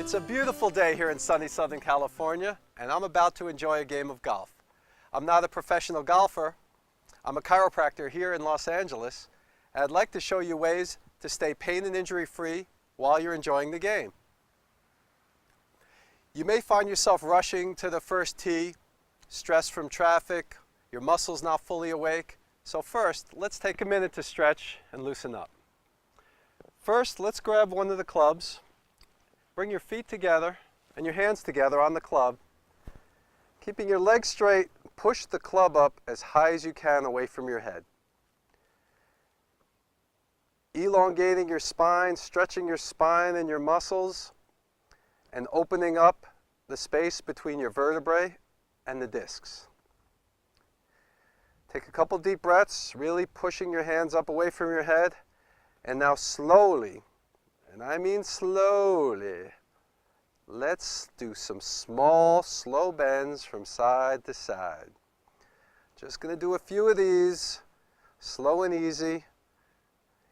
It's a beautiful day here in sunny Southern California, and I'm about to enjoy a game of golf. I'm not a professional golfer. I'm a chiropractor here in Los Angeles, and I'd like to show you ways to stay pain and injury free while you're enjoying the game. You may find yourself rushing to the first tee, stressed from traffic, your muscles not fully awake. So first, let's take a minute to stretch and loosen up. First, let's grab one of the clubs. Bring your feet together and your hands together on the club. Keeping your legs straight, push the club up as high as you can away from your head. Elongating your spine, stretching your spine and your muscles, and opening up the space between your vertebrae and the discs. Take a couple deep breaths, really pushing your hands up away from your head, and now slowly, and I mean slowly, let's do some small, slow bends from side to side. Just going to do a few of these, slow and easy.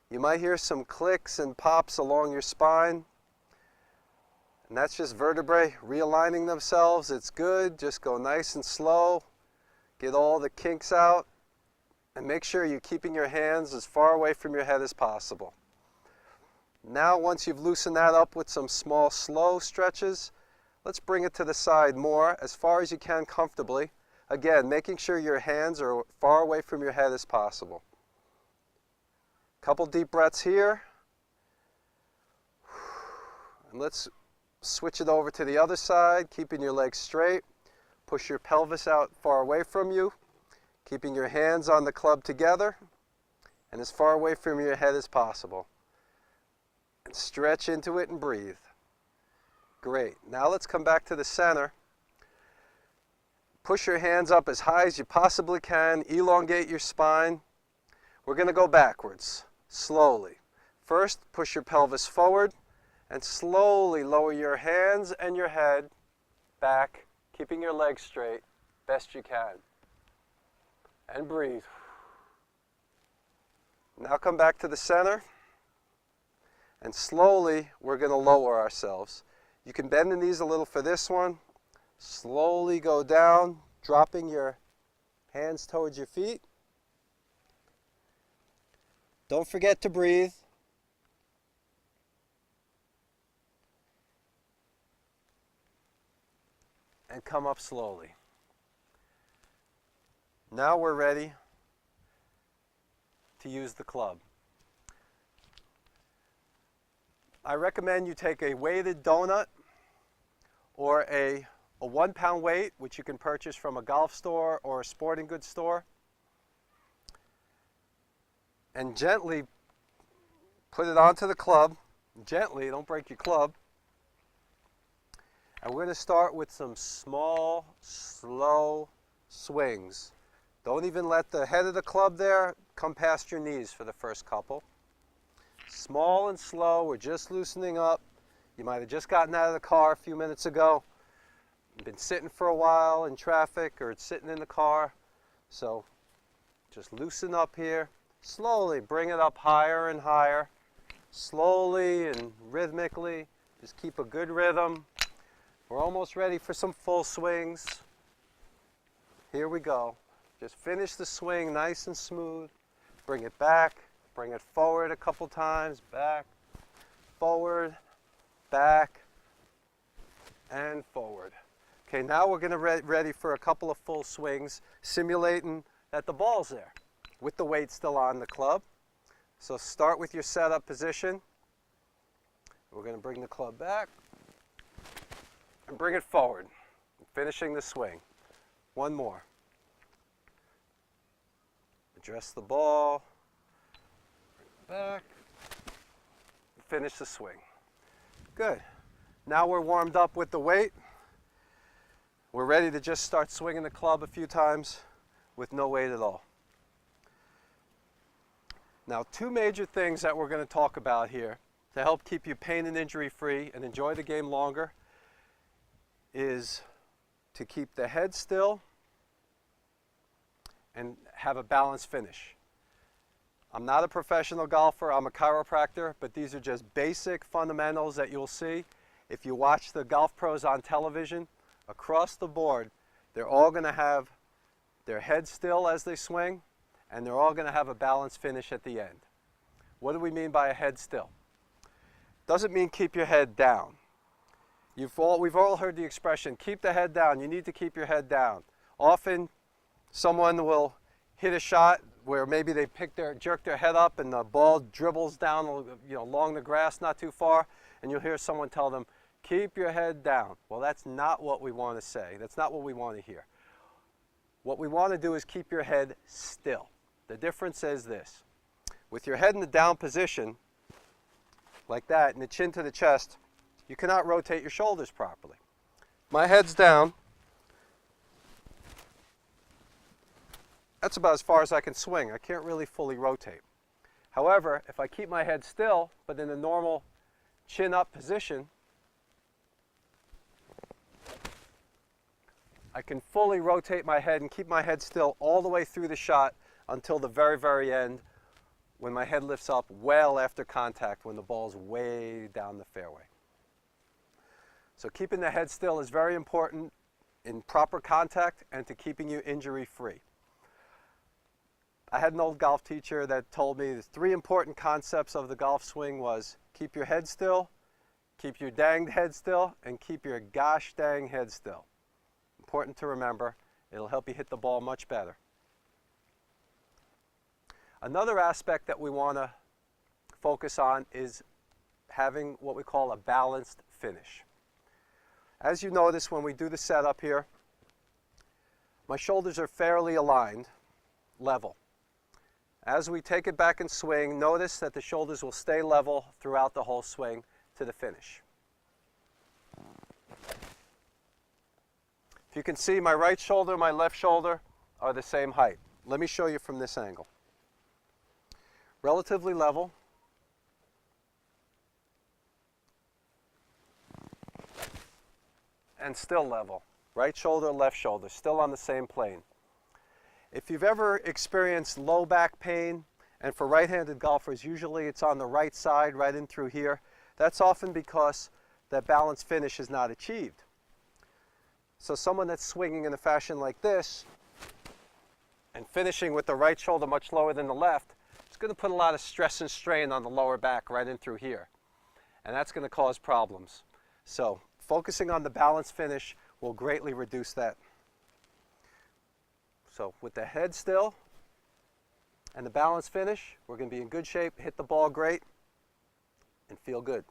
You might hear some clicks and pops along your spine, and that's just vertebrae realigning themselves. It's good. Just go nice and slow. Get all the kinks out, and make sure you're keeping your hands as far away from your head as possible. Now, once you've loosened that up with some small, slow stretches, let's bring it to the side more, as far as you can comfortably. Again, making sure your hands are far away from your head as possible. Couple deep breaths here. And let's switch it over to the other side, keeping your legs straight. Push your pelvis out far away from you, keeping your hands on the club together and as far away from your head as possible. And stretch into it and breathe. Great. Now let's come back to the center. Push your hands up as high as you possibly can. Elongate your spine. We're going to go backwards, slowly. First, push your pelvis forward and slowly lower your hands and your head back, keeping your legs straight best you can. And breathe. Now come back to the center. And slowly, we're going to lower ourselves. You can bend the knees a little for this one. Slowly go down, dropping your hands towards your feet. Don't forget to breathe. And come up slowly. Now we're ready to use the club. I recommend you take a weighted donut or a 1 pound weight, which you can purchase from a golf store or a sporting goods store, and gently put it onto the club. Gently, don't break your club. And we're going to start with some small, slow swings. Don't even let the head of the club there come past your knees for the first couple. Small and slow, we're just loosening up. You might have just gotten out of the car a few minutes ago. You've been sitting for a while in traffic or it's sitting in the car. So just loosen up here. Slowly bring it up higher and higher. Slowly and rhythmically. Just keep a good rhythm. We're almost ready for some full swings. Here we go. Just finish the swing nice and smooth. Bring it back. Bring it forward a couple times, back, forward, back, and forward. Okay, now we're going to ready for a couple of full swings, simulating that the ball's there, with the weight still on the club. So start with your setup position. We're going to bring the club back and bring it forward, finishing the swing. One more. Address the ball. Back, finish the swing. Good. Now we're warmed up with the weight. We're ready to just start swinging the club a few times with no weight at all. Now, two major things that we're going to talk about here to help keep you pain and injury free and enjoy the game longer is to keep the head still and have a balanced finish. I'm not a professional golfer, I'm a chiropractor, but these are just basic fundamentals that you'll see. If you watch the golf pros on television, across the board, they're all going to have their head still as they swing, and they're all going to have a balanced finish at the end. What do we mean by a head still? Doesn't mean keep your head down. We've all heard the expression, keep the head down. You need to keep your head down. Often, someone will hit a shot where maybe they jerk their head up and the ball dribbles down, along the grass not too far, and you'll hear someone tell them, keep your head down. Well, that's not what we want to say. That's not what we want to hear. What we want to do is keep your head still. The difference is this. With your head in the down position, like that, and the chin to the chest, you cannot rotate your shoulders properly. My head's down. That's about as far as I can swing. I can't really fully rotate. However, if I keep my head still, but in a normal chin up position, I can fully rotate my head and keep my head still all the way through the shot until the very, very end, when my head lifts up well after contact, when the ball's way down the fairway. So keeping the head still is very important in proper contact and to keeping you injury-free. I had an old golf teacher that told me the 3 important concepts of the golf swing was keep your head still, keep your danged head still, and keep your gosh dang head still. Important to remember. It'll help you hit the ball much better. Another aspect that we want to focus on is having what we call a balanced finish. As you notice when we do the setup here, my shoulders are fairly aligned, level. As we take it back and swing, notice that the shoulders will stay level throughout the whole swing to the finish. If you can see, my right shoulder and my left shoulder are the same height. Let me show you from this angle. Relatively level. And still level. Right shoulder, left shoulder, still on the same plane. If you've ever experienced low back pain, and for right-handed golfers, usually it's on the right side, right in through here, that's often because that balanced finish is not achieved. So someone that's swinging in a fashion like this, and finishing with the right shoulder much lower than the left, it's going to put a lot of stress and strain on the lower back right in through here. And that's going to cause problems. So focusing on the balanced finish will greatly reduce that. So with the head still and the balanced finish, we're going to be in good shape, hit the ball great, and feel good.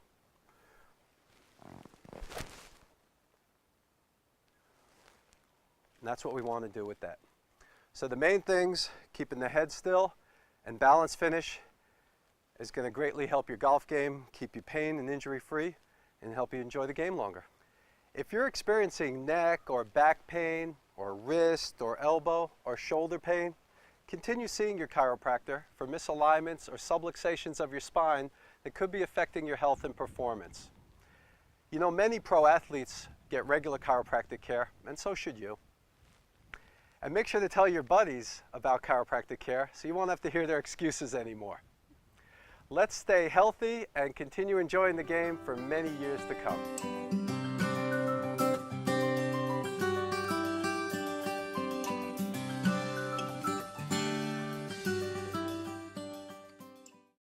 And that's what we want to do with that. So the main things, keeping the head still and balanced finish, is going to greatly help your golf game, keep you pain and injury free, and help you enjoy the game longer. If you're experiencing neck or back pain or wrist or elbow or shoulder pain, continue seeing your chiropractor for misalignments or subluxations of your spine that could be affecting your health and performance. You know, many pro athletes get regular chiropractic care, and so should you. And make sure to tell your buddies about chiropractic care so you won't have to hear their excuses anymore. Let's stay healthy and continue enjoying the game for many years to come.